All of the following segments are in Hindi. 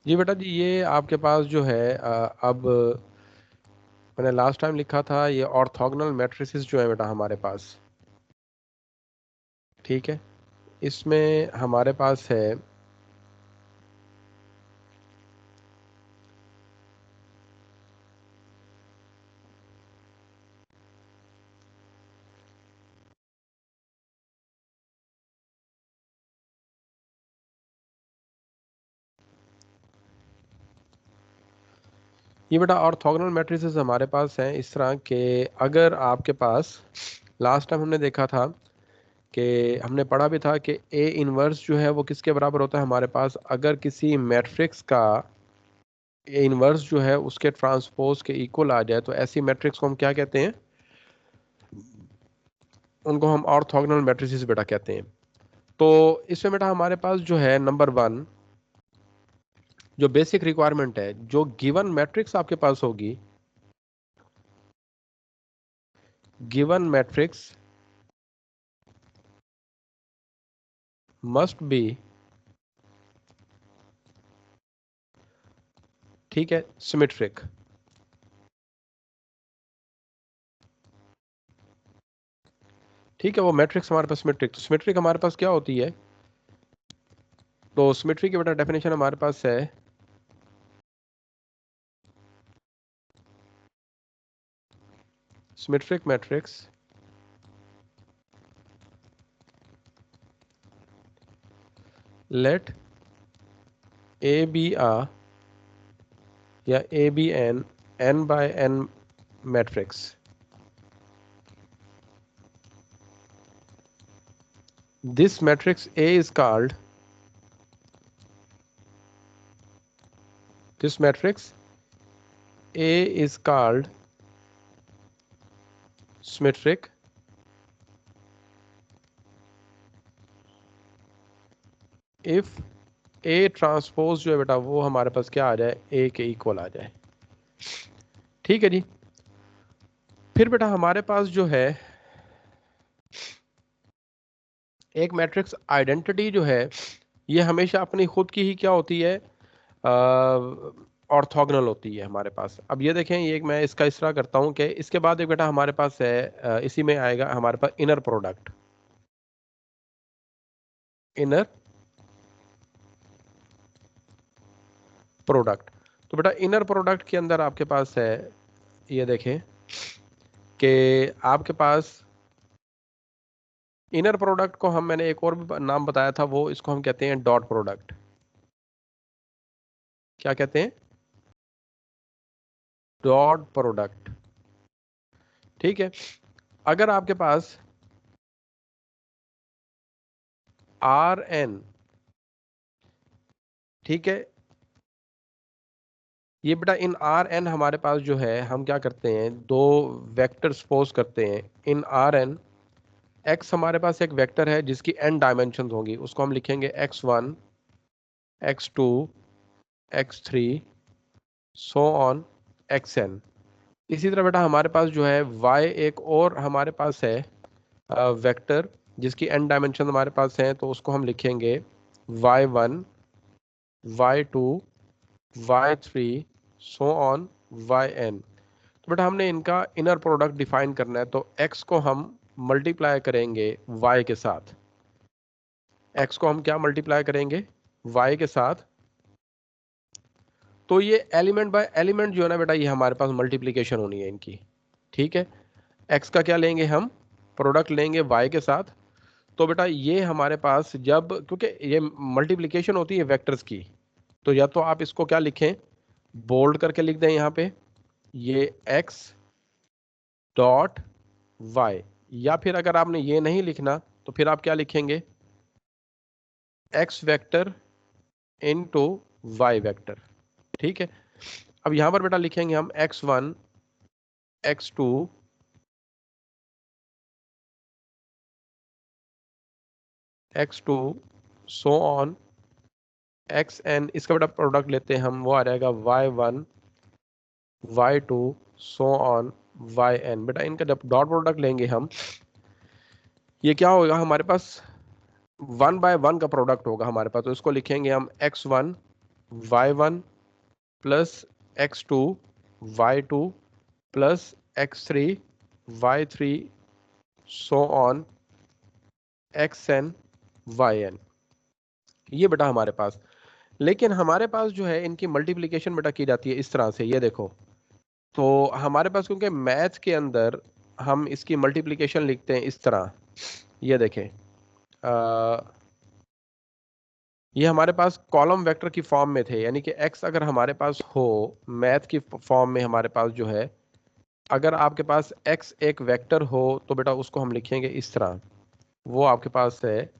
जी बेटा जी, ये आपके पास जो है अब मैंने लास्ट टाइम लिखा था ये ऑर्थोगोनल मैट्रिसेस जो है बेटा हमारे पास, ठीक है। इसमें हमारे पास है ये बेटा ऑर्थोगोनल मैट्रिसेस हमारे पास हैं इस तरह के। अगर आपके पास लास्ट टाइम हमने देखा था कि हमने पढ़ा भी था कि ए इनवर्स जो है वो किसके बराबर होता है हमारे पास, अगर किसी मैट्रिक्स का ए इनवर्स जो है उसके ट्रांसपोज के इक्वल आ जाए तो ऐसी मैट्रिक्स को हम क्या कहते हैं, उनको हम ऑर्थोगोनल मैट्रिसेस बेटा कहते हैं। तो इसमें बेटा हमारे पास जो है नंबर वन जो बेसिक रिक्वायरमेंट है, जो गिवन मैट्रिक्स आपके पास होगी, गिवन मैट्रिक्स मस्ट बी, ठीक है, सिमेट्रिक। ठीक है, वो मैट्रिक्स हमारे पास सिमेट्रिक, तो सिमेट्रिक हमारे पास क्या होती है, तो सिमेट्री की बेटा डेफिनेशन हमारे पास है symmetric matrix let A be आ या A be an n by n matrix. This matrix A is called, this matrix A is called symmetric if A transpose जो है बेटा वो हमारे पास क्या आ जाए, A के इक्वल आ जाए। ठीक है जी। फिर बेटा हमारे पास जो है एक मैट्रिक्स आइडेंटिटी जो है ये हमेशा अपनी खुद की ही क्या होती है, ऑर्थोगोनल होती है हमारे पास। अब ये देखें, ये मैं इसका इस तरह करता हूँ कि इसके बाद एक बेटा हमारे पास है इसी में आएगा हमारे पास इनर प्रोडक्ट, इनर प्रोडक्ट। तो बेटा इनर प्रोडक्ट के अंदर आपके पास है, ये देखें कि आपके पास इनर प्रोडक्ट को हम, मैंने एक और भी नाम बताया था, वो इसको हम कहते हैं डॉट प्रोडक्ट। क्या कहते हैं, डॉट प्रोडक्ट। ठीक है। अगर आपके पास आर एन, ठीक है, ये बेटा इन आर एन हमारे पास जो है हम क्या करते हैं, दो वेक्टर सपोज करते हैं इन आर एन। एक्स हमारे पास एक वेक्टर है जिसकी एन डायमेंशन होंगी, उसको हम लिखेंगे x1 x2 x3 so on xn। इसी तरह बेटा हमारे पास जो है y एक और हमारे पास है वेक्टर जिसकी n डायमेंशन हमारे पास है, तो उसको हम लिखेंगे y1 y2 y3 so on yn। तो बेटा हमने इनका इनर प्रोडक्ट डिफाइन करना है, तो x को हम मल्टीप्लाई करेंगे y के साथ, x को हम क्या मल्टीप्लाई करेंगे, y के साथ। तो ये एलिमेंट बाय एलिमेंट जो है ना बेटा, ये हमारे पास मल्टीप्लीकेशन होनी है इनकी। ठीक है, x का क्या लेंगे हम, प्रोडक्ट लेंगे y के साथ। तो बेटा ये हमारे पास जब, क्योंकि ये मल्टीप्लिकेशन होती है वेक्टर्स की, तो या तो आप इसको क्या लिखें, बोल्ड करके लिख दें यहाँ पे, ये x डॉट y, या फिर अगर आपने ये नहीं लिखना तो फिर आप क्या लिखेंगे, x vector into y vector. ठीक है। अब यहां पर बेटा लिखेंगे हम x1 x2 x2 so on xn। इसका बेटा प्रोडक्ट लेते हैं हम, वो आ जाएगा y1 y2 so on yn। बेटा इनका जब डॉट प्रोडक्ट लेंगे हम, ये क्या होगा हमारे पास, 1 बाय 1 का प्रोडक्ट होगा हमारे पास, तो इसको लिखेंगे हम x1 y1 plus x2 y2 plus x3 y3 so on xn yn। ये बेटा हमारे पास, लेकिन हमारे पास जो है इनकी मल्टीप्लिकेशन बेटा की जाती है इस तरह से, ये देखो। तो हमारे पास क्योंकि मैथ के अंदर हम इसकी मल्टीप्लिकेशन लिखते हैं इस तरह, ये देखें, ये हमारे पास कॉलम वेक्टर की फॉर्म में थे, यानी कि x अगर हमारे पास हो मैथ की फॉर्म में, हमारे पास जो है, अगर आपके पास x एक वेक्टर हो तो बेटा उसको हम लिखेंगे इस तरह। वो आपके पास है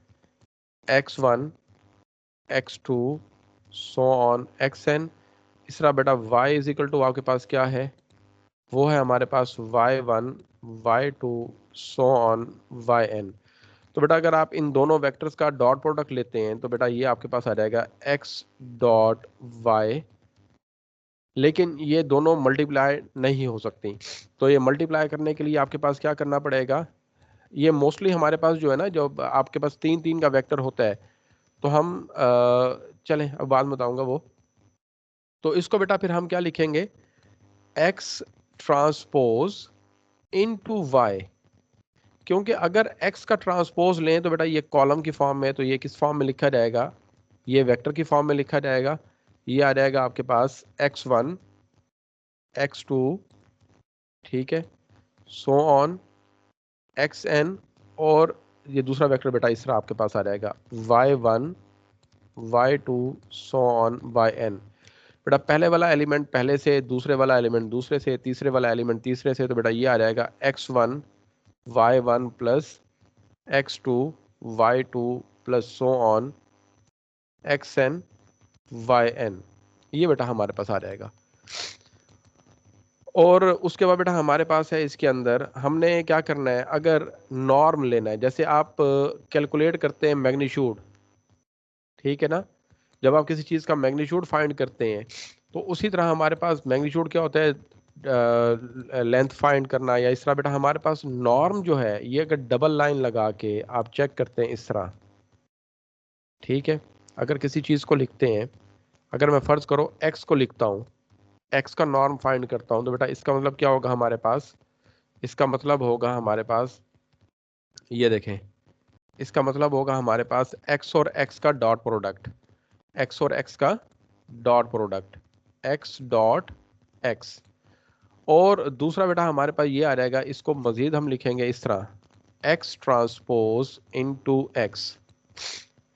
x1 x2 so on xn। इस तरह बेटा y इज इक्वल टू आपके पास क्या है, वो है हमारे पास y1 y2 so on yn। तो बेटा अगर आप इन दोनों वेक्टर्स का डॉट प्रोडक्ट लेते हैं तो बेटा ये आपके पास आ जाएगा x डॉट y, लेकिन ये दोनों मल्टीप्लाई नहीं हो सकती। तो ये मल्टीप्लाई करने के लिए आपके पास क्या करना पड़ेगा, ये मोस्टली हमारे पास जो है ना, जब आपके पास 3 3 का वेक्टर होता है तो हम चलें अब बाद में बताऊंगा वो। तो इसको बेटा फिर हम क्या लिखेंगे, x ट्रांसपोज इनटू y। क्योंकि अगर x का ट्रांसपोज लें तो बेटा ये कॉलम की फॉर्म में है, तो ये किस फॉर्म में लिखा जाएगा, ये वेक्टर की फॉर्म में लिखा जाएगा। ये आ जाएगा आपके पास x1 x2, ठीक है, सो ऑन xn। और ये दूसरा वेक्टर बेटा इस तरह आपके पास आ जाएगा y1 y2 so on yn। बेटा पहले वाला एलिमेंट पहले से, दूसरे वाला एलिमेंट दूसरे से, तीसरे वाला एलिमेंट तीसरे से, तो बेटा ये आ जाएगा x1 y1 plus x2 y2 plus so on xn yn। ये बेटा हमारे पास आ जाएगा। और उसके बाद बेटा हमारे पास है इसके अंदर, हमने क्या करना है, अगर नॉर्म लेना है, जैसे आप कैलकुलेट करते हैं मैग्नीट्यूड, ठीक है ना, जब आप किसी चीज़ का मैग्नीट्यूड फाइंड करते हैं तो उसी तरह हमारे पास मैग्नीट्यूड क्या होता है, लेंथ फाइंड करना, या इस तरह बेटा हमारे पास नॉर्म जो है, ये अगर डबल लाइन लगा के आप चेक करते हैं इस तरह, ठीक है, अगर किसी चीज़ को लिखते हैं, अगर मैं फ़र्ज़ करो x को लिखता हूँ, x का नॉर्म फाइंड करता हूँ, तो बेटा इसका मतलब क्या होगा हमारे पास, इसका मतलब होगा हमारे पास, ये देखें, इसका मतलब होगा हमारे पास x और x का डॉट प्रोडक्ट, x और x का dot product, x dot x। और दूसरा बेटा हमारे पास ये आ जाएगा, इसको मजीद हम लिखेंगे इस तरह, x transpose into x,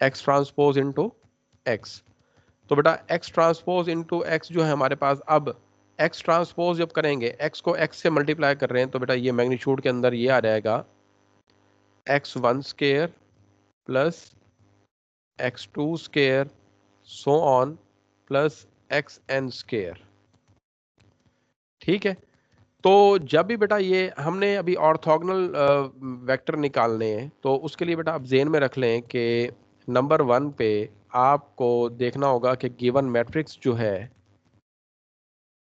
x transpose into x। तो बेटा x ट्रांसपोज इनटू x जो है हमारे पास, अब x ट्रांसपोज जब करेंगे, x को x से मल्टीप्लाई कर रहे हैं, तो बेटा ये मैग्नीट्यूड के अंदर ये आ जाएगा x1 square plus x2 square so on plus xn square, ठीक है। तो जब भी बेटा ये हमने अभी ऑर्थोगोनल वेक्टर निकालने हैं, तो उसके लिए बेटा आप जेन में रख लें कि नंबर 1 पे आपको देखना होगा कि गिवन मैट्रिक्स जो है,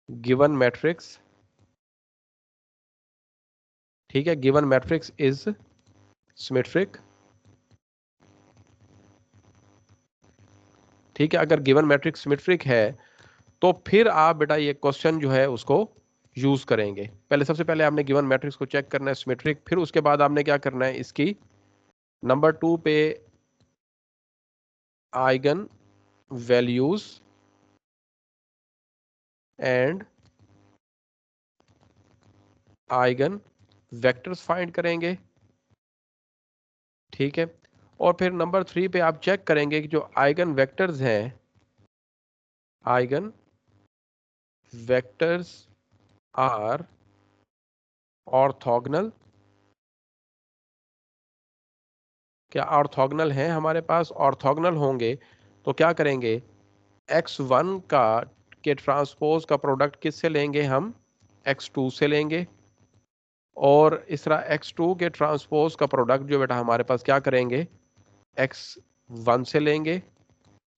गिवन मैट्रिक्स, ठीक है, गिवन मैट्रिक्स इज सिमेट्रिक, ठीक है। अगर गिवन मैट्रिक्स सिमेट्रिक है तो फिर आप बेटा ये क्वेश्चन जो है उसको यूज करेंगे। पहले सबसे पहले आपने गिवन मैट्रिक्स को चेक करना है सिमेट्रिक, फिर उसके बाद आपने क्या करना है, इसकी नंबर 2 पे eigen values and eigen vectors find करेंगे, ठीक है। और फिर नंबर 3 पे आप चेक करेंगे कि जो आइगन वेक्टर्स हैं, आइगन वेक्टर्स आर ऑर्थोगोनल, क्या ऑर्थोगोनल हैं हमारे पास, ऑर्थोगोनल होंगे तो क्या करेंगे, x1 का के ट्रांसपोज का प्रोडक्ट किससे लेंगे हम, x2 से लेंगे। और इस तरह x2 के ट्रांसपोज का प्रोडक्ट जो बेटा हमारे पास क्या करेंगे, x1 से लेंगे,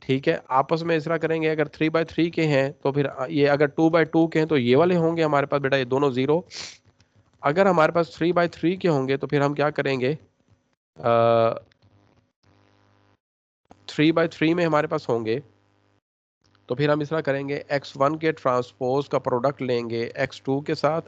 ठीक है। आपस में इस तरह करेंगे, अगर 3/3 के हैं तो फिर ये, अगर 2/2 के हैं तो ये वाले होंगे हमारे पास बेटा ये दोनों 0। अगर हमारे पास 3/3 के होंगे तो फिर हम क्या करेंगे, 3/3 में हमारे पास होंगे तो फिर हम इस तरह करेंगे, x1 के ट्रांसपोज का प्रोडक्ट लेंगे x2 के साथ,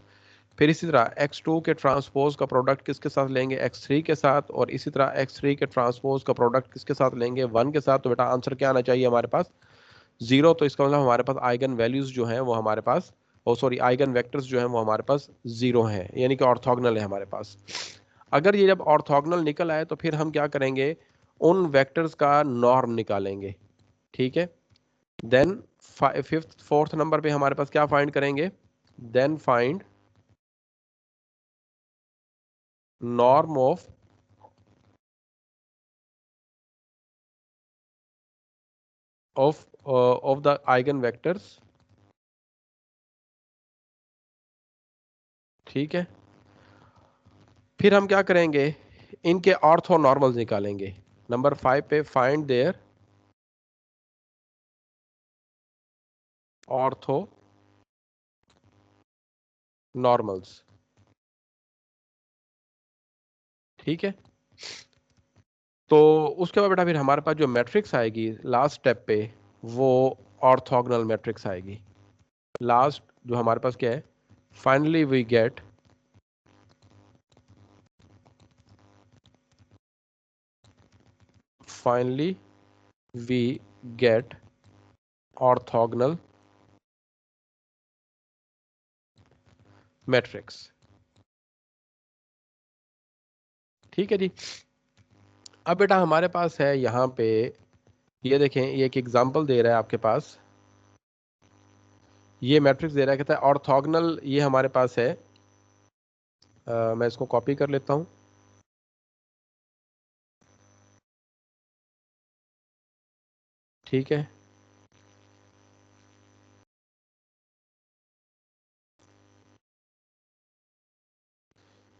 फिर इसी तरह x2 के ट्रांसपोज का प्रोडक्ट किसके साथ लेंगे, x3 के साथ, और इसी तरह x3 के ट्रांसपोज का प्रोडक्ट किसके साथ लेंगे, 1 के साथ। तो बेटा आंसर क्या आना चाहिए हमारे पास, 0। तो इसका मतलब हमारे पास आइगन वैल्यूज जो हैं वो हमारे पास, ओ सॉरी आइगन वेक्टर्स जो हैं वो हमारे पास 0 हैं, यानी कि ऑर्थोगोनल है हमारे पास। अगर ये जब ऑर्थोगोनल निकल आए तो फिर हम क्या करेंगे, उन वेक्टर्स का नॉर्म निकालेंगे। ठीक है, देन फिफ्थ फोर्थ नंबर पे हमारे पास क्या फाइंड करेंगे, then find norm of the eigen vectors. ठीक है, फिर हम क्या करेंगे, इनके ऑर्थो नॉर्मल्स निकालेंगे। नंबर 5 पे फाइंड देयर ऑर्थो नॉर्मल्स। ठीक है, तो उसके बाद बेटा फिर हमारे पास जो मैट्रिक्स आएगी लास्ट स्टेप पे, वो ऑर्थोगोनल मैट्रिक्स आएगी। लास्ट जो हमारे पास क्या है, finally we get finally we get orthogonal matrix। ठीक है जी। अब बेटा हमारे पास है यहाँ पे, ये देखें, ये एक एग्जांपल दे रहा है आपके पास, ये मैट्रिक्स दे रहा है, कहता है ऑर्थोगोनल, ये हमारे पास है। मैं इसको कॉपी कर लेता हूँ। ठीक है,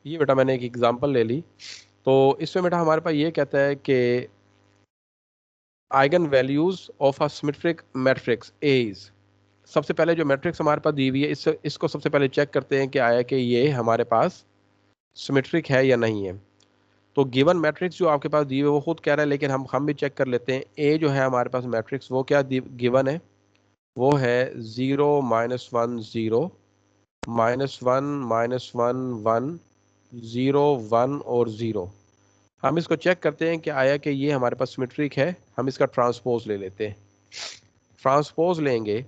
ये बेटा मैंने एक एग्जांपल ले ली। तो इसमें बेटा हमारे पास ये कहता है कि eigen values of a symmetric matrix A is. सबसे पहले जो मैट्रिक्स हमारे पास दी हुई है, इसको सबसे पहले चेक करते हैं कि आया कि ये हमारे पास सिमेट्रिक है या नहीं है। तो गिवन मैट्रिक्स जो आपके पास दी हुई है वो खुद कह रहा है, लेकिन हम भी चेक कर लेते हैं। ए जो है हमारे पास मैट्रिक्स, वो क्या गिवन है, वो है 0 -1 0 -1 -1 1 0 1 और 0। हम इसको चेक करते हैं कि आया कि ये हमारे पास सिमेट्रिक है। हम इसका ट्रांसपोज ले लेते हैं। ट्रांसपोज लेंगे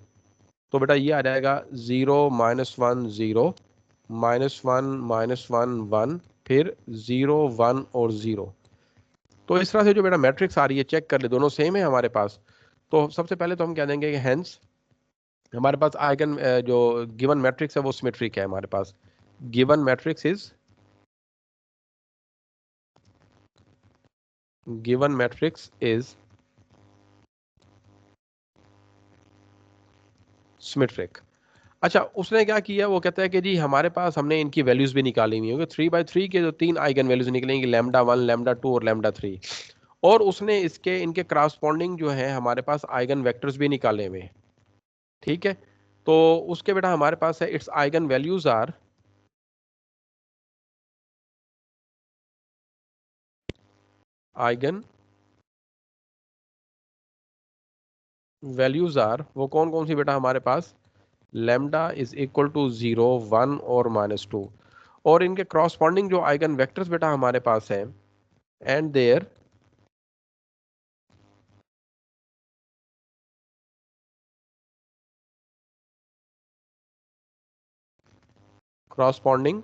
तो बेटा ये आ जाएगा 0 -1 0 -1 -1 1, फिर 0 1 और 0। तो इस तरह से जो बेटा मैट्रिक्स आ रही है, चेक कर ले, दोनों सेम है हमारे पास। तो सबसे पहले तो हम कह देंगे कि हेंस हमारे पास आइगन जो गिवन मैट्रिक्स है वो सिमेट्रिक है हमारे पास। Given matrix is given matrix is symmetric. अच्छा, उसने क्या किया, वो कहता है कि जी हमारे पास हमने इनकी वैल्यूज भी निकाली हुई है। 3/3 के जो 3 आइगन वैल्यूज निकलेंगी, λ1 λ2 और λ3, और उसने इसके इनके करस्पॉन्डिंग जो है हमारे पास आइगन वेक्टर्स भी निकाले हुए हैं। ठीक है, तो उसके बेटा हमारे पास है it's eigen values are eigen values are, वो कौन कौन सी बेटा हमारे पास, लैम्डा इज इक्वल टू 0 1 और -2, और इनके क्रॉसपॉन्डिंग जो आइगन वेक्टर्स बेटा हमारे पास है, and their corresponding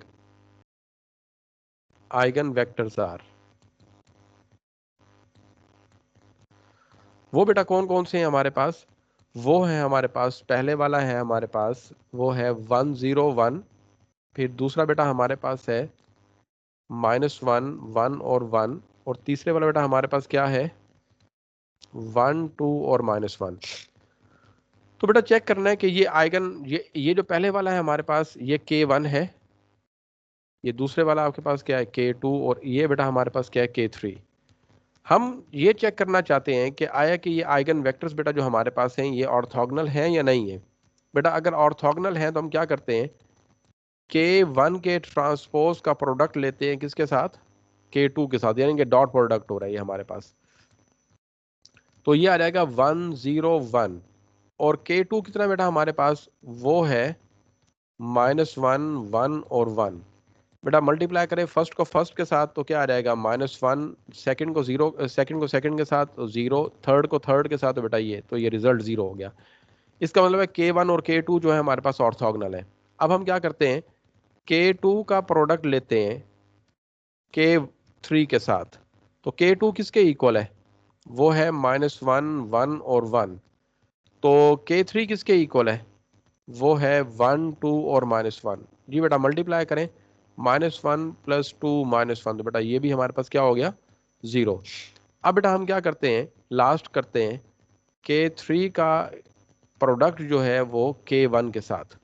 eigen vectors are, वो बेटा कौन कौन से हैं हमारे पास, वो है हमारे पास, पहले वाला है हमारे पास वो है 1 0 1, फिर दूसरा बेटा हमारे पास है -1 1 और 1, और तीसरे वाला बेटा हमारे पास क्या है, 1 2 और -1। तो बेटा चेक करना है कि ये आइगन, ये जो पहले वाला है हमारे पास ये K1 है, ये दूसरे वाला आपके पास क्या है K2, और ये बेटा हमारे पास क्या है K3। हम ये चेक करना चाहते हैं कि आया कि ये आइगन वेक्टर्स बेटा जो हमारे पास हैं ये ऑर्थोगोनल हैं या नहीं है। बेटा अगर ऑर्थोगोनल हैं तो हम क्या करते हैं, K1 के ट्रांसपोज का प्रोडक्ट लेते हैं किसके साथ, K2 के साथ, यानी कि डॉट प्रोडक्ट हो रहा है ये हमारे पास। तो ये आ जाएगा 1 0 1, और K2 कितना बेटा हमारे पास, वो है -1 1 और 1। बेटा मल्टीप्लाई करें फर्स्ट को फर्स्ट के साथ तो क्या आ जाएगा, -1, सेकंड को जीरो, सेकंड को सेकंड के साथ तो जीरो, थर्ड को थर्ड के साथ तो बेटा ये, तो ये रिजल्ट जीरो हो गया। इसका मतलब है K1 और K2 जो है हमारे पास ऑर्थोगोनल है। अब हम क्या करते हैं, K2 का प्रोडक्ट लेते हैं K3 के साथ, तो K2 किसके इक्वल है, वो है -1 1 और 1। तो K3 किसके इक्वल है, वो है 1 2 और -1। जी बेटा मल्टीप्लाई करें, -1 + 2 -1, तो बेटा ये भी हमारे पास क्या हो गया, जीरो। अब बेटा हम क्या करते हैं, लास्ट करते हैं K3 का प्रोडक्ट जो है वो K1 के साथ।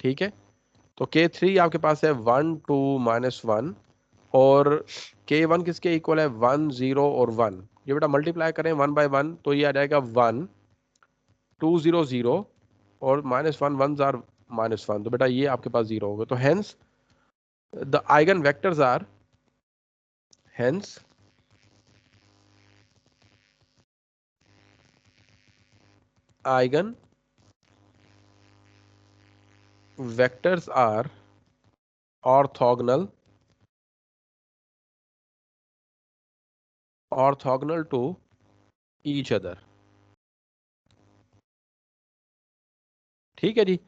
ठीक है, तो K3 आपके पास है 1 2 -1, और K1 किसके इक्वल है, 1 0 और 1। ये बेटा मल्टीप्लाई करें 1 बाय 1 तो ये आ जाएगा 1 2 0 0, और -1 1 जार -1, तो बेटा ये आपके पास जीरो होगा। तो hence the eigen vectors are, hence eigen vectors are orthogonal, orthogonal to each other. ठीक है जी।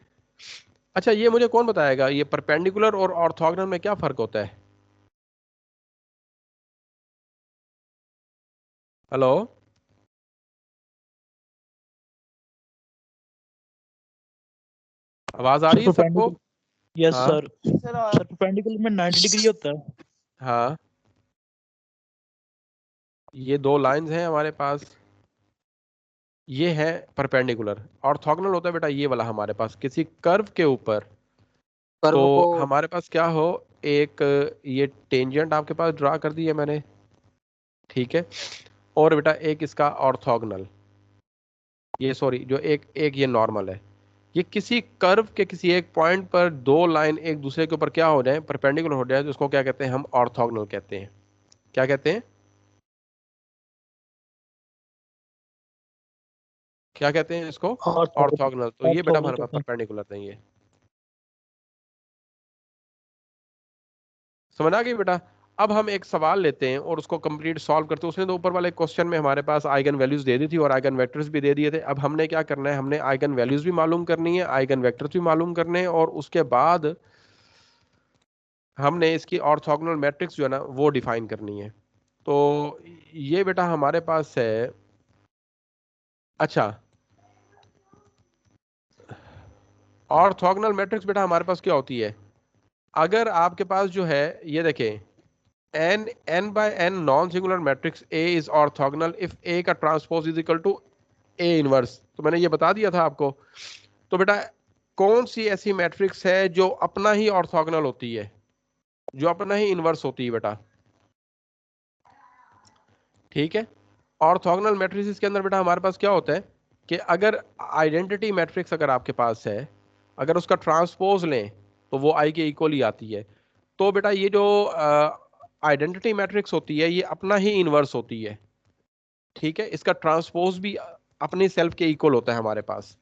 अच्छा ये मुझे कौन बताएगा, ये परपेंडिकुलर और ऑर्थोगोनल में क्या फर्क होता है। हेलो, आवाज आ सर रही है सबको। परपेंडिकुलर, यस हाँ सर सर परपेंडिकुलर में 90 डिग्री होता है। हाँ, ये दो लाइंस हैं हमारे पास, ये है परपेंडिकुलर। ऑर्थोगोनल होता है बेटा ये वाला हमारे पास किसी कर्व के ऊपर, तो कर्व को हमारे पास क्या हो, एक ये टेंजेंट आपके पास ड्रा कर दी है मैंने, ठीक है, और बेटा एक इसका ऑर्थोगोनल, ये सॉरी जो एक एक ये नॉर्मल है। ये किसी कर्व के किसी एक पॉइंट पर दो लाइन एक दूसरे के ऊपर क्या हो जाए, परपेंडिकुलर हो जाए, तो उसको क्या कहते हैं, हम ऑर्थोगोनल कहते हैं। क्या कहते हैं, क्या कहते हैं इसको, ऑर्थोगोनल। तो ये बेटा ऑर्थोगोनल हमारे पास कहते हैं। परपेंडिकुलर नहीं है। समझ आ गई बेटा। अब हम एक सवाल लेते हैं और उसको कंप्लीट सॉल्व करते हैं। उसने तो ऊपर वाले क्वेश्चन में हमारे पास आइगन वैल्यूज दे दी थी और आइगन वेक्टर्स भी दे दिए थे। अब हमने क्या करना है, हमने आइगन वैल्यूज भी मालूम करनी है, आइगन वेक्टर्स भी मालूम करने हैं, और उसके बाद हमने इसकी ऑर्थोगोनल मैट्रिक्स जो है ना वो डिफाइन करनी है। तो ये बेटा हमारे पास है। अच्छा, ऑर्थोगोनल मैट्रिक्स बेटा हमारे पास क्या होती है, अगर आपके पास जो है ये देखें, n by n non singular matrix A is orthogonal if A का transpose is equal to A inverse. तो मैंने ये बता दिया था आपको। तो बेटा कौन सी ऐसी मैट्रिक्स है जो अपना ही ऑर्थोगोनल होती है, जो अपना ही इनवर्स होती है बेटा। ठीक है, ऑर्थोगोनल मैट्रिक्स के अंदर बेटा हमारे पास क्या होता है कि अगर आइडेंटिटी मैट्रिक्स अगर आपके पास है, अगर उसका ट्रांसपोज लें तो वो आई के इक्वल ही आती है। तो बेटा ये जो आइडेंटिटी मैट्रिक्स होती है ये अपना ही इनवर्स होती है। ठीक है, इसका ट्रांसपोज भी अपनी सेल्फ के इक्वल होता है हमारे पास।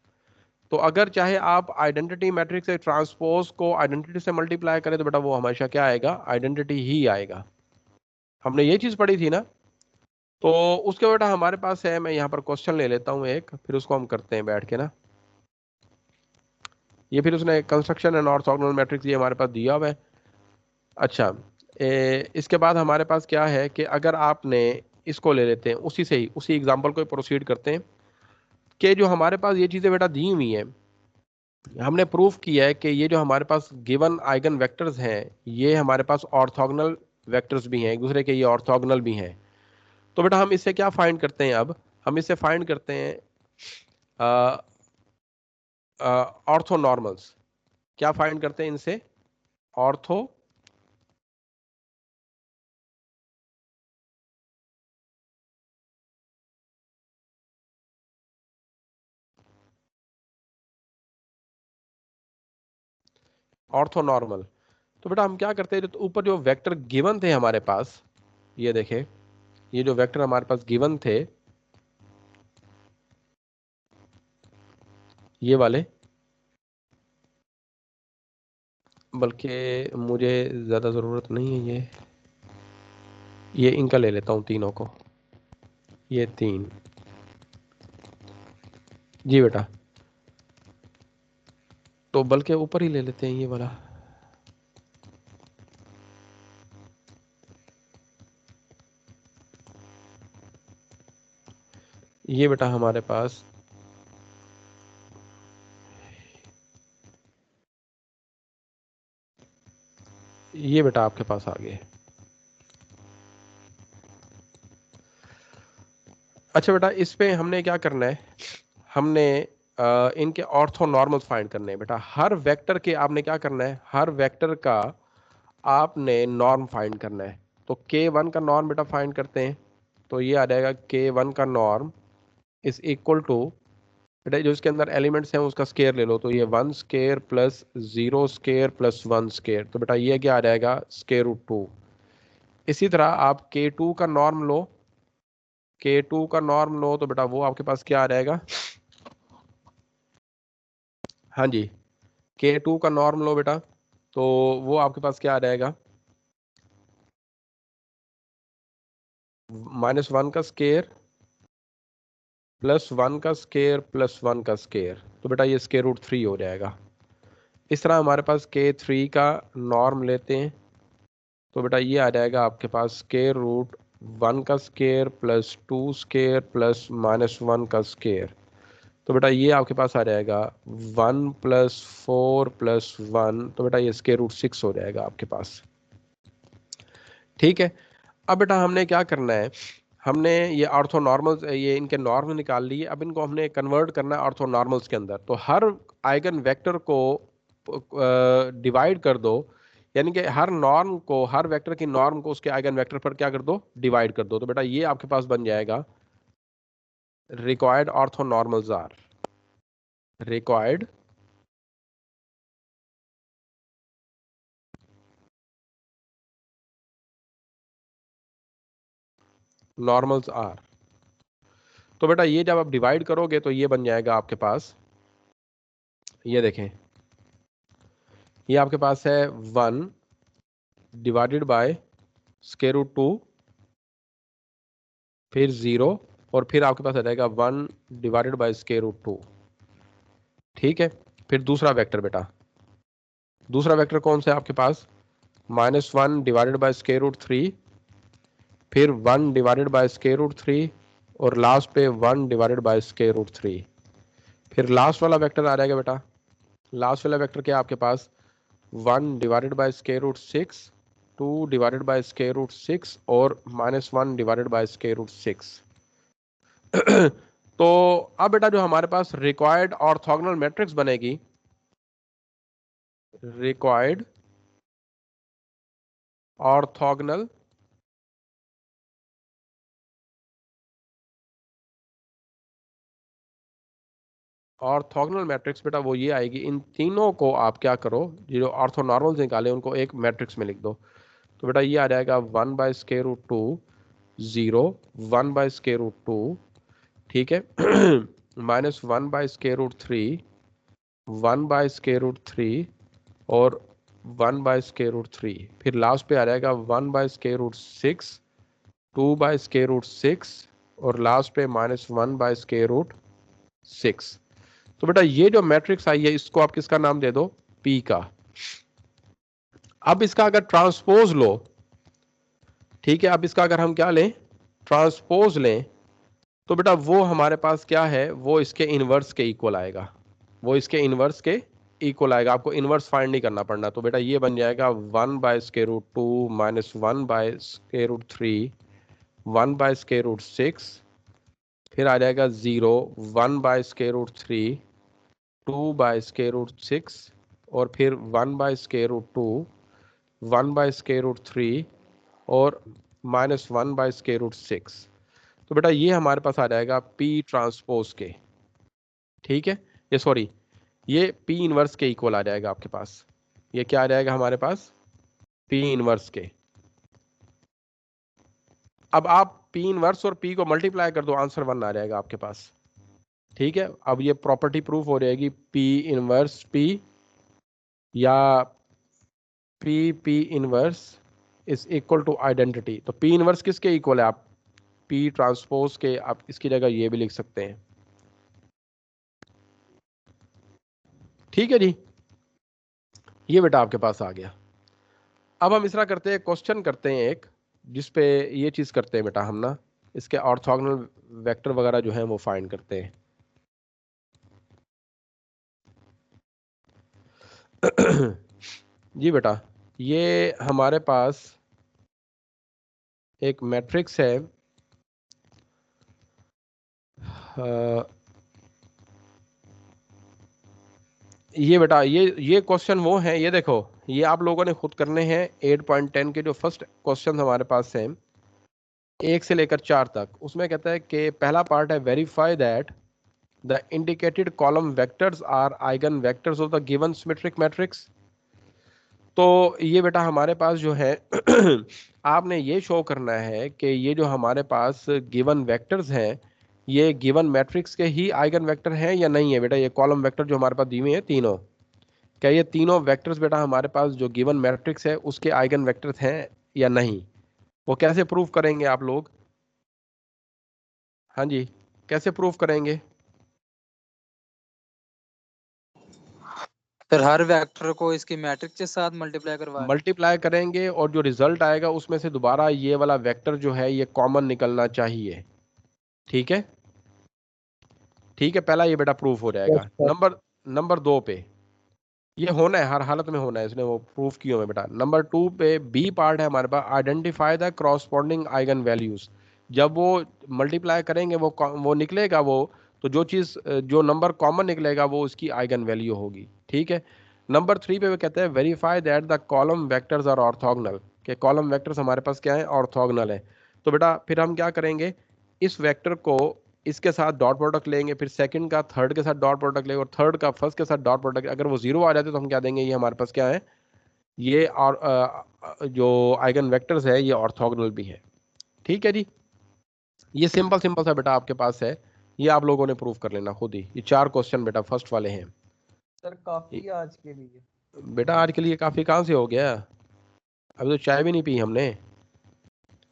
तो अगर चाहे आप आइडेंटिटी मैट्रिक्स से ट्रांसपोज को आइडेंटिटी से मल्टीप्लाई करें तो बेटा वो हमेशा क्या आएगा, आइडेंटिटी ही आएगा। हमने ये चीज पढ़ी थी ना। तो उसके बेटा हमारे पास है, मैं यहाँ पर क्वेश्चन ले लेता हूँ एक, फिर उसको हम करते हैं बैठ के ना। ये फिर उसने कंस्ट्रक्शन एंड ऑर्थोगोनल मैट्रिक्स ये हमारे पास दिया हुआ है। अच्छा, इसके बाद हमारे पास क्या है कि अगर आपने इसको ले लेते हैं, उसी से ही उसी एग्जांपल को प्रोसीड करते हैं कि जो हमारे पास ये चीज़ें बेटा दी हुई हैं, हमने प्रूफ किया है कि ये जो हमारे पास गिवन आइगन वेक्टर्स हैं ये हमारे पास ऑर्थोगोनल वेक्टर्स भी हैं, एक दूसरे के ये ऑर्थोगोनल भी हैं। तो बेटा हम इससे क्या फाइंड करते हैं, अब हम इससे फाइंड करते हैं ऑर्थोनॉर्मल्स। क्या फाइंड करते हैं इनसे, ऑर्थो ऑर्थोनॉर्मल। तो बेटा हम क्या करते हैं, तो ऊपर जो वेक्टर गिवन थे हमारे पास, ये देखें, ये जो वेक्टर हमारे पास गिवन थे, ये वाले, बल्कि मुझे ज़्यादा ज़रूरत नहीं है ये इनका ले लेता हूँ तीनों को, ये 3। जी बेटा, तो बल्कि ऊपर ही ले लेते हैं ये वाला। ये बेटा हमारे पास ये बेटा आपके पास आ गए। अच्छा बेटा, इस पे हमने क्या करना है, हमने इनके ऑर्थो नॉर्मल्स फाइंड करने हैं बेटा। हर वेक्टर के आपने क्या करना है, हर वेक्टर का आपने नॉर्म फाइंड करना है। तो k1 का नॉर्म बेटा फाइंड करते हैं। तो ये आ जाएगा k1 का नॉर्म इज इक्वल टू, बेटा जो इसके अंदर एलिमेंट्स हैं उसका स्केयर ले लो, तो ये 1 square plus 0 square plus 1 square, तो बेटा ये क्या आ जाएगा स्केयर रूट 2। इसी तरह आप k2 का नॉर्म लो, k2 का नॉर्म लो, तो बेटा वो आपके पास क्या आ जाएगा, हाँ जी, k2 का नॉर्म लो बेटा, तो वो आपके पास क्या आ जाएगा, -1 का स्केयर प्लस 1 का स्केयर प्लस 1 का स्केयर, तो बेटा ये स्केयर रूट 3 हो जाएगा। इस तरह हमारे पास k3 का नॉर्म लेते हैं, तो बेटा ये आ जाएगा आपके पास स्केयर रूट 1 का स्केयर प्लस 2 स्केयर प्लस -1 का स्केयर, तो बेटा ये आपके पास आ जाएगा 1 प्लस 4 प्लस 1, तो बेटा ये स्केयर रूट 6 हो जाएगा आपके पास। ठीक है, अब बेटा हमने क्या करना है, हमने ये ऑर्थोनॉर्मल्स, ये इनके नॉर्म निकाल लिए, अब इनको हमने कन्वर्ट करना है ऑर्थोनॉर्मल्स के अंदर। तो हर आइगन वेक्टर को डिवाइड कर दो, यानी कि हर नॉर्म को, हर वेक्टर की नॉर्म को उसके आइगन वेक्टर पर क्या कर दो, डिवाइड कर दो। तो बेटा ये आपके पास बन जाएगा required orthonormals are, required normals are. तो बेटा ये जब आप डिवाइड करोगे तो ये बन जाएगा आपके पास, ये देखें, ये आपके पास है 1 डिवाइडेड बाय स्क्वायर रूट 2, फिर 0, और फिर आपके पास आ जाएगा 1 डिवाइडेड बाय स्क्वायर रूट 2। ठीक है, फिर दूसरा वेक्टर बेटा, दूसरा वेक्टर कौन सा है आपके पास, -1 डिवाइडेड बाय स्क्वायर रूट 3, फिर 1 डिवाइडेड बाय स्क्वायर रूट 3, और लास्ट पे 1 डिवाइडेड बाय स्क्वायर रूट 3। फिर लास्ट वाला वेक्टर आ जाएगा बेटा, लास्ट वाला वेक्टर क्या है आपके पास, 1 divided by square root 6, 2 divided by square root 6, और -1 डिवाइडेड बाय स्क्वायर रूट 6। तो अब बेटा जो हमारे पास रिक्वायर्ड ऑर्थोगोनल मैट्रिक्स बनेगी, रिक्वायर्ड ऑर्थोगोनल ऑर्थोगोनल मैट्रिक्स बेटा वो ये आएगी, इन तीनों को आप क्या करो, ये जो ऑर्थोनॉर्मल्स निकाले उनको एक मैट्रिक्स में लिख दो। तो बेटा ये आ जाएगा 1 by square root 2, 0, 1 by square root 2, ठीक है, -1 by square root 3, 1 by square root 3, और 1 बाय स्क्वायर रूट 3, फिर लास्ट पे आ जाएगा 1 by square root 6, 2 by square root 6, और लास्ट पे -1 बाय स्क्वायर रूट 6। तो बेटा ये जो मैट्रिक्स आई है इसको आप किसका नाम दे दो, P का। अब इसका अगर ट्रांसपोज लो, ठीक है, अब इसका अगर हम क्या लें, ट्रांसपोज लें, तो बेटा वो हमारे पास क्या है, वो इसके इनवर्स के इक्वल आएगा, वो इसके इनवर्स के इक्वल आएगा, आपको इनवर्स फाइंड नहीं करना पड़ना। तो बेटा ये बन जाएगा 1 by square root 2 -1 by square root 3, 1 by square root 6, फिर आ जाएगा 0, 1 by square root 3, 2 by square root 6, और फिर 1 by square root 2, 1 by square root 3, और -1 बाय स्क्वायर रूट 6। तो बेटा ये हमारे पास आ जाएगा P ट्रांसपोज के, ठीक है, ये सॉरी, ये P इनवर्स के इक्वल आ जाएगा आपके पास। ये क्या आ जाएगा हमारे पास, P इनवर्स के। अब आप P इनवर्स और P को मल्टीप्लाई कर दो, आंसर 1 आ जाएगा आपके पास। ठीक है, अब ये प्रॉपर्टी प्रूफ हो जाएगी P इनवर्स P या P inverse is equal to identity. तो P इनवर्स किसके इक्वल है? आप P ट्रांसपोज के, आप इसकी जगह ये भी लिख सकते हैं। ठीक है जी, ये बेटा आपके पास आ गया। अब हम इस तरह करते हैं, क्वेश्चन करते हैं एक जिसपे ये चीज करते हैं बेटा हम ना, इसके ऑर्थोगोनल वेक्टर वगैरह जो है वो फाइंड करते हैं। जी बेटा, ये हमारे पास एक मैट्रिक्स है, ये बेटा ये क्वेश्चन वो है, ये देखो, ये आप लोगों ने खुद करने हैं। 8.10 के जो फर्स्ट क्वेश्चन हमारे पास है 1 से लेकर 4 तक, उसमें कहता है कि पहला पार्ट है verify that the indicated column vectors are eigen vectors of the given symmetric matrix. तो ये बेटा हमारे पास जो है आपने ये शो करना है कि ये जो हमारे पास गिवन वेक्टर्स हैं ये गिवन मैट्रिक्स के ही आइगन वेक्टर हैं या नहीं है। बेटा ये कॉलम वेक्टर जो हमारे पास दी हुई है तीनों, क्या ये तीनों वेक्टर्स बेटा हमारे पास जो गिवन मैट्रिक्स है उसके आइगन वेक्टर्स हैं या नहीं? वो कैसे प्रूव करेंगे आप लोग? हाँ जी, कैसे प्रूव करेंगे? फिर हर वेक्टर को इसकी मैट्रिक्स के साथ मल्टीप्लाई करवा मल्टीप्लाई करेंगे और जो रिजल्ट आएगा उसमें से दोबारा ये वाला वेक्टर जो है ये कॉमन निकलना चाहिए। ठीक है, ठीक है, पहला ये बेटा प्रूफ हो जाएगा। नंबर 2 पे ये होना है, हर हालत में होना है, इसने वो प्रूफ किया है बेटा। नंबर 2 पे बी पार्ट है हमारे पास, identify the corresponding eigen values. जब वो मल्टीप्लाई करेंगे वो निकलेगा, वो तो जो चीज़ जो नंबर कॉमन निकलेगा वो उसकी आइगन वैल्यू होगी। ठीक है, नंबर 3 पे वो कहते हैं verify that the column vectors are orthogonal, के कॉलम वेक्टर्स हमारे पास क्या है? ऑर्थोगोनल है। तो बेटा फिर हम क्या करेंगे, इस वेक्टर को इसके साथ डॉट प्रोडक्ट लेंगे, फिर सेकंड का थर्ड के साथ डॉट प्रोडक्ट लेंगे और थर्ड का फर्स्ट के साथ डॉट प्रोडक्ट। अगर वो जीरो आ जाते तो हम क्या देंगे, ये हमारे पास क्या है, ये और जो आइगन वेक्टर्स है ये ऑर्थोगोनल भी है। ठीक है जी, ये सिंपल सिंपल सा बेटा आपके पास है, ये आप लोगों ने प्रूव कर लेना खुद ही। ये 4 क्वेश्चन बेटा फर्स्ट वाले हैं। सर काफी आज के लिए। बेटा आज के लिए काफी कहाँ से हो गया, अभी तो चाय भी नहीं पी हमने।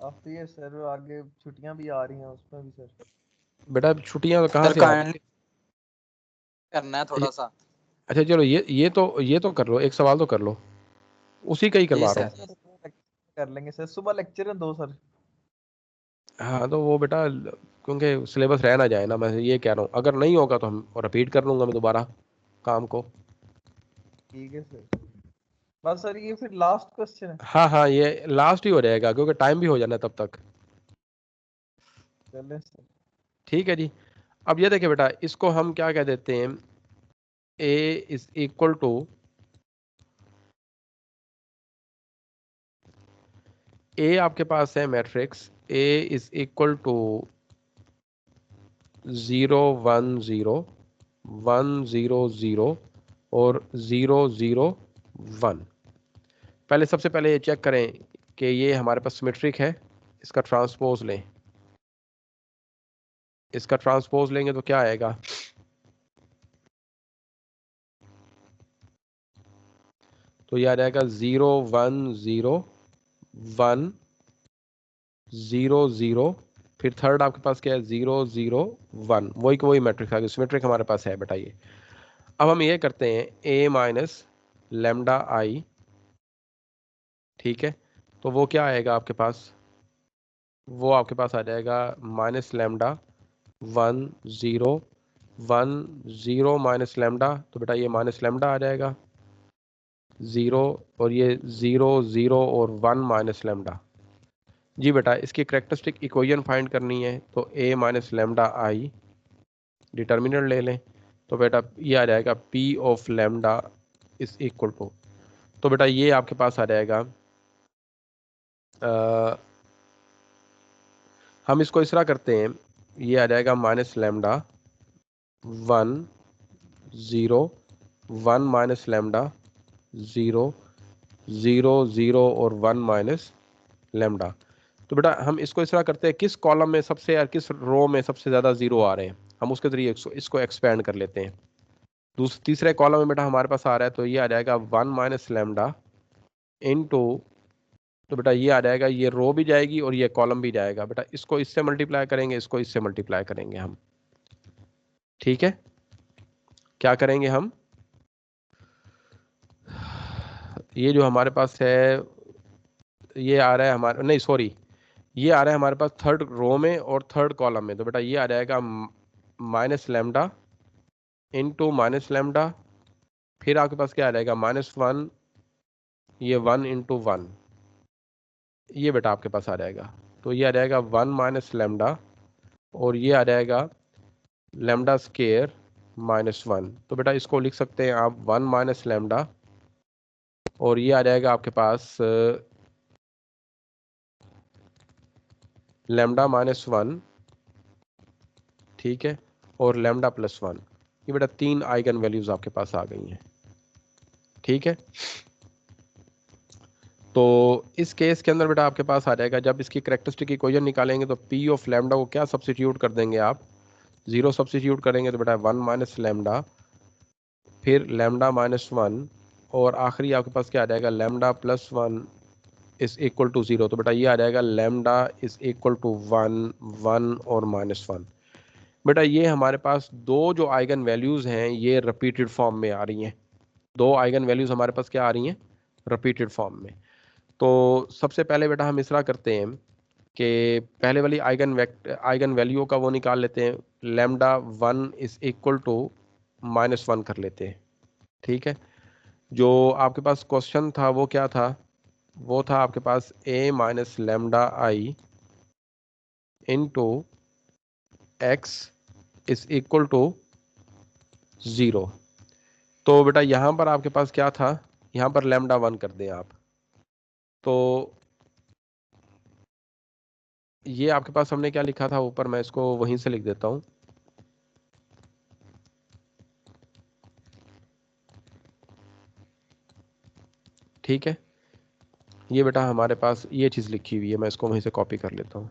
काफी है सर, आगे छुट्टियां भी आ रही हैं उसमें भी सर। बेटा छुट्टियां तो कहाँ सर से आ काइंडली करना है थोड़ा सा। अच्छा चलो ये तो कर लो, एक सवाल तो कर लो, उसी का ही जी करवा रहा हूँ। सर। कर लेंगे सर, सुबह लेक्चर है 2 सर। हाँ तो वो बेटा क्योंकि सिलेबस रह ना जाए ना, मैं ये कह रहा हूँ, अगर नहीं होगा तो हम रिपीट कर लूंगा मैं दोबारा काम को। ठीक है सर, बस सर ये फिर लास्ट क्वेश्चन है। हाँ हाँ, ये लास्ट ही हो जाएगा क्योंकि टाइम भी हो जाना है तब तक। चले सर। ठीक है जी, अब ये देखिए बेटा, इसको हम क्या कह देते हैं, A is equal to, A आपके पास है matrix, A is equal to 0 1 0 1 0 0 और 0 0 1। पहले सबसे पहले ये चेक करें कि ये हमारे पास सिमेट्रिक है। इसका ट्रांसपोज लें, इसका ट्रांसपोज लेंगे तो क्या आएगा, तो ये आ जाएगा 0 1 0 1 0 0, फिर थर्ड आपके पास क्या है 0 0 1, वही को वही मैट्रिक्स आ गया, सिमेट्रिक हमारे पास है बेटा ये। अब हम ये करते हैं a माइनस लेमडा आई। ठीक है, तो वो क्या आएगा आपके पास, वो आपके पास आ जाएगा माइनस लेमडा 1 0 1 0 माइनस लेमडा, तो बेटा ये माइनस लेमडा आ जाएगा 0, और ये 0 0 और 1 माइनस लेमडा। जी बेटा, इसकी करेक्टरिस्टिक इक्वेशन फाइंड करनी है तो a minus lambda I, determinant ले लें, तो बेटा ये आ जाएगा p of lambda is equal to, तो बेटा ये आपके पास आ जाएगा, हम इसको इस तरह करते हैं, ये आ जाएगा माइनस लेमडा 1 0 1 माइनस लेमडा 0 0 0 और 1 माइनस लेमडा। तो बेटा हम इसको इस तरह करते हैं, किस कॉलम में सबसे या किस रो में सबसे ज़्यादा 0 आ रहे हैं, हम उसके जरिए इसको एक्सपेंड कर लेते हैं। तीसरे कॉलम में बेटा हमारे पास आ रहा है, तो ये आ जाएगा 1 माइनस लैम्डा इनटू, तो बेटा ये आ जाएगा, ये रो भी जाएगी और ये कॉलम भी जाएगा। बेटा इसको इससे मल्टीप्लाई करेंगे, इसको इससे मल्टीप्लाई करेंगे हम, ठीक है। क्या करेंगे हम, ये जो हमारे पास है ये आ रहा है हमारे, नहीं सॉरी, ये आ रहा है हमारे पास थर्ड रो में और थर्ड कॉलम में। तो बेटा ये आ जाएगा minus lambda into minus lambda, फिर आपके पास क्या आ जाएगा -1, ये 1 इंटू 1, ये बेटा आपके पास आ जाएगा। तो ये आ जाएगा 1 माइनस लैम्डा और ये आ जाएगा लैम्डा स्केयर -1। तो बेटा इसको लिख सकते हैं आप 1 माइनस लैम्डा और ये आ जाएगा आपके पास लैम्डा -1, ठीक है, और लैम्डा +1। ये बेटा 3 आइगन वैल्यूज आपके पास आ गई हैं, ठीक है। तो इस केस के अंदर बेटा आपके पास आ जाएगा, जब इसकी कैरेक्टरिस्टिक इक्वेशन निकालेंगे तो पी ऑफ लैम्डा को क्या सब्स्टिट्यूट कर देंगे आप, 0 सब्स्टिट्यूट करेंगे तो बेटा 1 माइनस लैम्डा, फिर लैम्डा -1 और आखिरी आपके पास क्या आ जाएगा, लैम्डा +1 इज इक्वल टू 0। तो बेटा ये आ जाएगा लैम्डा इज इक्वल टू 1, 1 और -1। बेटा ये हमारे पास दो जो आइगन वैल्यूज हैं ये रिपीटेड फॉर्म में आ रही हैं। दो आइगन वैल्यूज हमारे पास क्या आ रही हैं, रिपीटेड फॉर्म में। तो सबसे पहले बेटा हम इस तरह करते हैं कि पहले वाली आइगन वैल्यू का वो निकाल लेते हैं, लैम्डा 1 इज इक्वल टू -1 कर लेते हैं, ठीक है। जो आपके पास क्वेश्चन था वो क्या था, वो था आपके पास a minus lambda I into X is equal to 0। तो बेटा यहाँ पर आपके पास क्या था, यहाँ पर लैम्डा 1 कर दें आप। तो ये आपके पास हमने क्या लिखा था ऊपर, मैं इसको वहीं से लिख देता हूँ, ठीक है। ये बेटा हमारे पास ये चीज़ लिखी हुई है, मैं इसको वहीं से कॉपी कर लेता हूँ।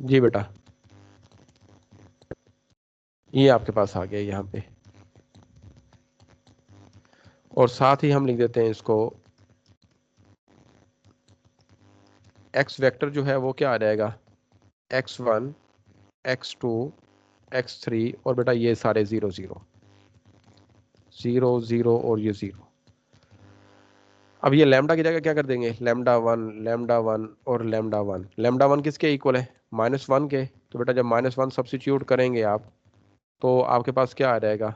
जी बेटा ये आपके पास आ गया यहाँ पे, और साथ ही हम लिख देते हैं इसको x वेक्टर जो है वो क्या आ जाएगा, x1 x2 x3 और बेटा ये सारे 0 0 0 0 और ये 0। अब ये लैम्डा की जगह क्या कर देंगे, लैम्डा 1 और लैम्डा 1। लैम्डा 1 किसके इक्वल है, -1 के। तो बेटा जब -1 सब्स्टिट्यूट करेंगे आप तो आपके पास क्या आ जाएगा,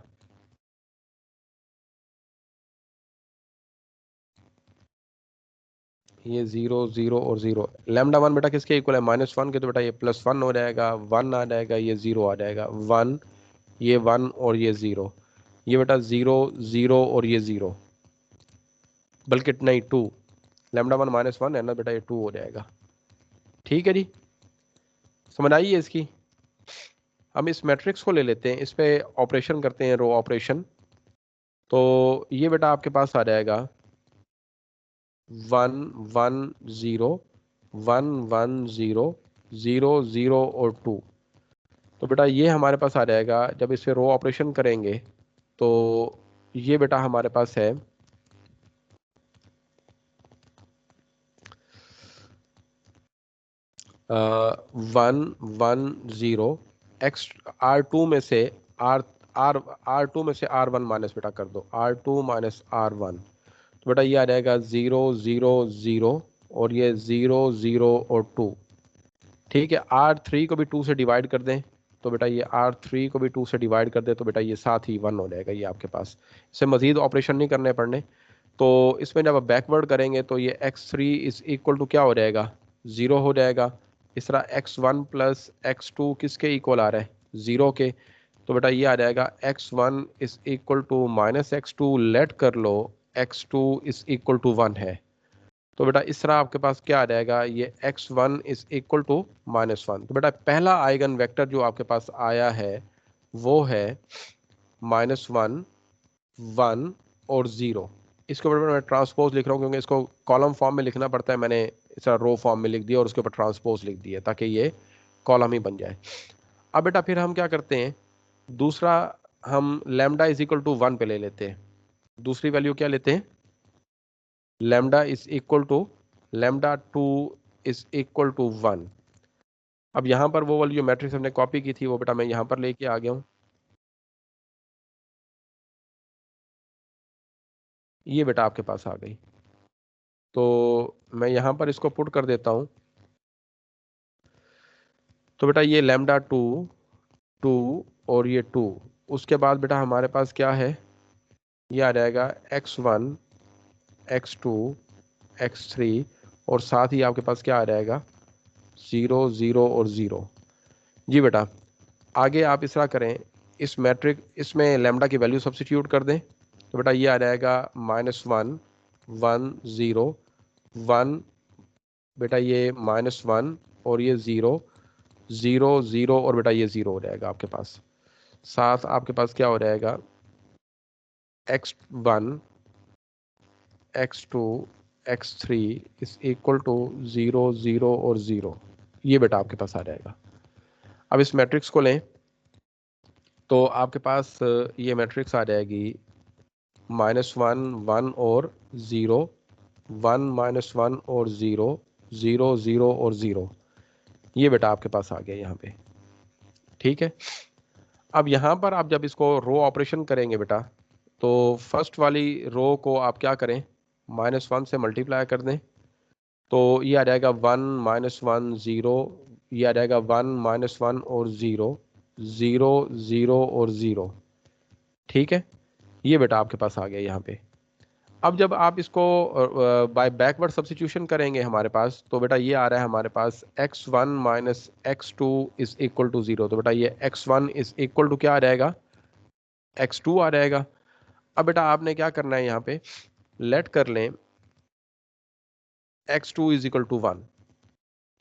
ये 0 0 और 0। लैम्डा 1 बेटा किसके इक्वल है, -1 के। तो बेटा ये +1 हो जाएगा, 1 आ जाएगा, ये 0 आ जाएगा, 1, ये 1 और ये 0। ये बेटा 0 0 और ये 0, बल्कि नहीं 2, लैम्डा 1 -1 है ना बेटा, ये 2 हो जाएगा, ठीक है जी। समझ आई है इसकी। हम इस मैट्रिक्स को ले लेते हैं, इस पे ऑपरेशन करते हैं, रो ऑपरेशन। तो ये बेटा आपके पास आ जाएगा 1 1 0 1 1 0 0 0 और 2। तो बेटा ये हमारे पास आ जाएगा, जब इस पे रो ऑपरेशन करेंगे तो ये बेटा हमारे पास है 1 1 0 x R2 में से R2 में से R1 माइनस बेटा कर दो, R2 माइनस R1। तो बेटा ये आ जाएगा 0 0 0 और ये 0 0 और 2, ठीक है। R3 को भी 2 से डिवाइड कर दें, तो बेटा ये R3 को भी 2 से डिवाइड कर दे, तो बेटा ये साथ ही 1 हो जाएगा। ये आपके पास इससे मजीद ऑपरेशन नहीं करने पड़ने। तो इसमें जब आप बैकवर्ड करेंगे तो ये x3 इज इक्वल टू क्या हो जाएगा, 0 हो जाएगा। इस तरह x1 प्लस x2 किसके इक्वल आ रहा है, 0 के। तो बेटा ये आ जाएगा x1 is equal to -x2, late कर लो x2 इज इक्वल टू 1 है। तो बेटा इस तरह आपके पास क्या आ जाएगा, ये x1 इज इक्वल टू -1। तो बेटा पहला आइगन वेक्टर जो आपके पास आया है वो है -1 1 और 0। इसके ऊपर मैं ट्रांसपोज लिख रहा हूँ क्योंकि इसको कॉलम फॉर्म में लिखना पड़ता है, मैंने इस तरह रो फॉर्म में लिख दिया और उसके ऊपर ट्रांसपोज लिख दिया ताकि ये कॉलम ही बन जाए। अब बेटा फिर हम क्या करते हैं, दूसरा हम लैम्डा इज इक्वल टू 1 पे ले लेते हैं। दूसरी वैल्यू क्या लेते हैं, lambda is equal to lambda 2 is equal to 1। अब यहां पर वो वाली जो मैट्रिक्स हमने कॉपी की थी वो बेटा मैं यहां पर लेके आ गया हूं। ये बेटा आपके पास आ गई, तो मैं यहां पर इसको पुट कर देता हूं। तो बेटा ये लैम्डा 2 2 और ये 2, उसके बाद बेटा हमारे पास क्या है, ये आ जाएगा x1 x2 x3 और साथ ही आपके पास क्या आ जाएगा 0 0 और 0। जी बेटा आगे आप इस तरह करें, इस मैट्रिक इसमें लैम्डा की वैल्यू सब्स्टिट्यूट कर दें, तो बेटा ये आ जाएगा -1 1 0 1, बेटा ये -1 और ये 0 0 0 और बेटा ये 0 हो जाएगा आपके पास। साथ आपके पास क्या हो जाएगा x1 x2 x3 is equal to 0 0 और 0। ये बेटा आपके पास आ जाएगा। अब इस मैट्रिक्स को लें तो आपके पास ये मैट्रिक्स आ जाएगी -1 1 और 0 1 -1 और 0 0 0 और 0। ये बेटा आपके पास आ गया यहाँ पे, ठीक है। अब यहाँ पर आप जब इसको रो ऑपरेशन करेंगे बेटा, तो फर्स्ट वाली रो को आप क्या करें, -1 से मल्टीप्लाई कर दें, तो ये आ जाएगा 1 -1 0, ये आ जाएगा 1 -1 और 0 0 0 और 0, ठीक है। ये बेटा आपके पास आ गया यहाँ पे। अब जब आप इसको बाय बैकवर्ड सब्स्टिट्यूशन करेंगे हमारे पास, तो बेटा ये आ रहा है हमारे पास x1 minus x2 is equal to 0। तो बेटा ये x1 इज इक्वल टू क्या आ जाएगा x2 आ जाएगा। अब बेटा आपने क्या करना है, यहाँ पे लेट कर लें x2 इज इक्वल टू 1,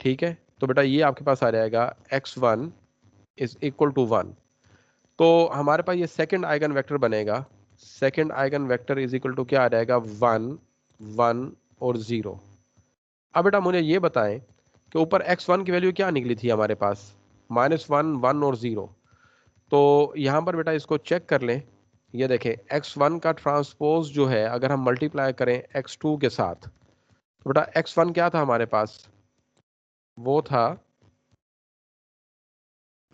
ठीक है। तो बेटा ये आपके पास आ जाएगा x1 इज इक्वल टू 1। तो हमारे पास ये सेकंड आइगन वेक्टर बनेगा, second eigen vector is equal to क्या आ जाएगा 1 1 और 0। अब बेटा मुझे ये बताएं कि ऊपर x1 की वैल्यू क्या निकली थी हमारे पास, -1 1 और 0। तो यहाँ पर बेटा इसको चेक कर लें, ये देखें x1 का ट्रांसपोज जो है अगर हम मल्टीप्लाई करें x2 के साथ, तो बेटा x1 क्या था हमारे पास, वो था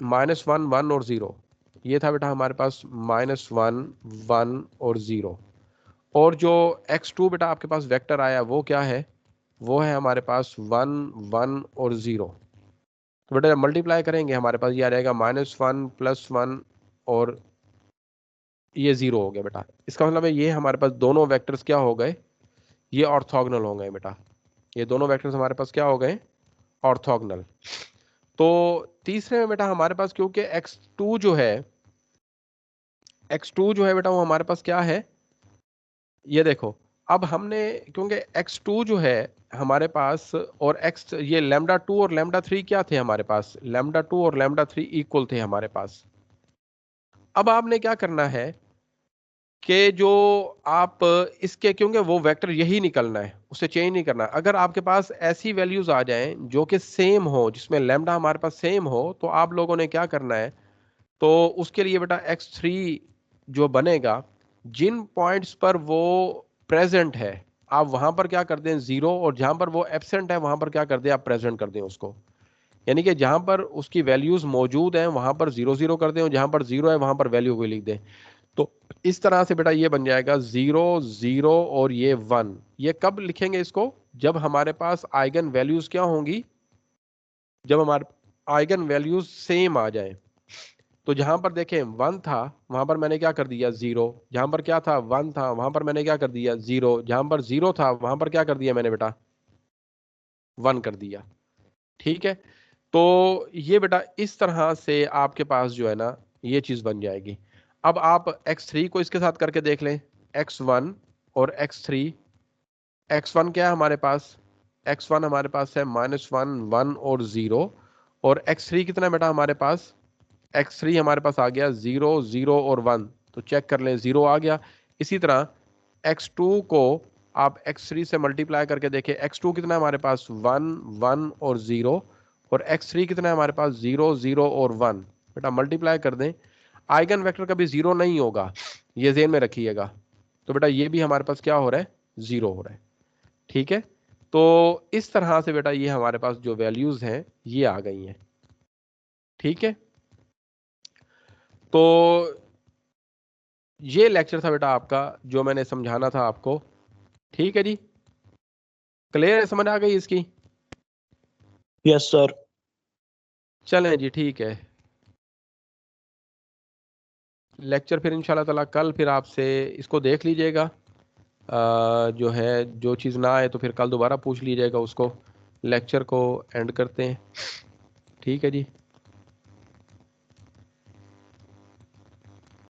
-1 1 और 0। ये था बेटा हमारे पास -1 1 और 0। और जो x2 बेटा आपके पास वेक्टर आया वो क्या है, वो है हमारे पास 1 1 और 0। तो बेटा जब मल्टीप्लाई करेंगे हमारे पास ये आ जाएगा -1 +1 और ये 0 हो गया बेटा। इसका मतलब है ये हमारे पास दोनों वेक्टर्स क्या हो गए, ये ऑर्थोगोनल हो गए बेटा। ये दोनों वेक्टर्स हमारे पास क्या हो गए, ऑर्थोगोनल। तो तीसरे में बेटा हमारे पास क्योंकि x2 जो है, x2 जो है बेटा वो हमारे पास क्या है, ये देखो। अब हमने क्योंकि x2 जो है हमारे पास और x ये λ2 और λ3 क्या थे हमारे पास, λ2 और λ3 इक्वल थे हमारे पास। अब आपने क्या करना है कि जो आप इसके, क्योंकि वो वेक्टर यही निकलना है, उसे चेंज नहीं करना। अगर आपके पास ऐसी वैल्यूज आ जाएं जो कि सेम हो, जिसमें लैम्डा हमारे पास सेम हो, तो आप लोगों ने क्या करना है, तो उसके लिए बेटा x3 जो बनेगा, जिन पॉइंट्स पर वो प्रेजेंट है आप वहां पर क्या कर दें 0, और जहां पर वो एब्सेंट है वहां पर क्या कर दें आप प्रेजेंट कर दें उसको। यानी कि जहां पर उसकी वैल्यूज मौजूद हैं वहां पर 0 0 कर दें और जहां पर 0 है वहां पर वैल्यू को लिख दें। तो इस तरह से बेटा ये बन जाएगा 0 0 और ये 1। ये कब लिखेंगे इसको, जब हमारे पास आइगन वैल्यूज क्या होंगी, जब हमारे आइगन वैल्यूज सेम आ जाए। तो जहां पर देखें 1 था वहां पर मैंने क्या कर दिया 0, जहां पर क्या था 1 था वहां पर मैंने क्या कर दिया 0, जहां पर 0 था वहां पर क्या कर दिया मैंने बेटा 1 कर दिया, ठीक है। तो ये बेटा इस तरह से आपके पास जो है ना ये चीज बन जाएगी। अब आप x3 को इसके साथ करके देख लें, x1 और x3। x1 क्या है हमारे पास, x1 हमारे पास है -1 1 और 0, और x3 कितना है बेटा हमारे पास, x3 हमारे पास आ गया 0 0 और 1। तो चेक कर लें 0 आ गया। इसी तरह x2 को आप x3 से मल्टीप्लाई करके देखें, x2 कितना है हमारे पास 1 1 और 0, और x3 कितना है हमारे पास 0 0 और 1। बेटा मल्टीप्लाई कर दें, आइगन वेक्टर कभी 0 नहीं होगा, ये ज़हन में रखिएगा। तो बेटा ये भी हमारे पास क्या हो रहा है, 0 हो रहा है। ठीक है, तो इस तरह से बेटा ये हमारे पास जो वैल्यूज हैं ये आ गई हैं। ठीक है, तो ये लेक्चर था बेटा आपका जो मैंने समझाना था आपको। ठीक है जी, क्लियर है, समझ आ गई इसकी? Yes sir. चलें जी, ठीक है। लेक्चर फिर इंशाल्लाह ताला कल फिर आपसे इसको देख लीजिएगा, जो है जो चीज़ ना आए तो फिर कल दोबारा पूछ लीजिएगा उसको। लेक्चर को एंड करते हैं। ठीक है जी।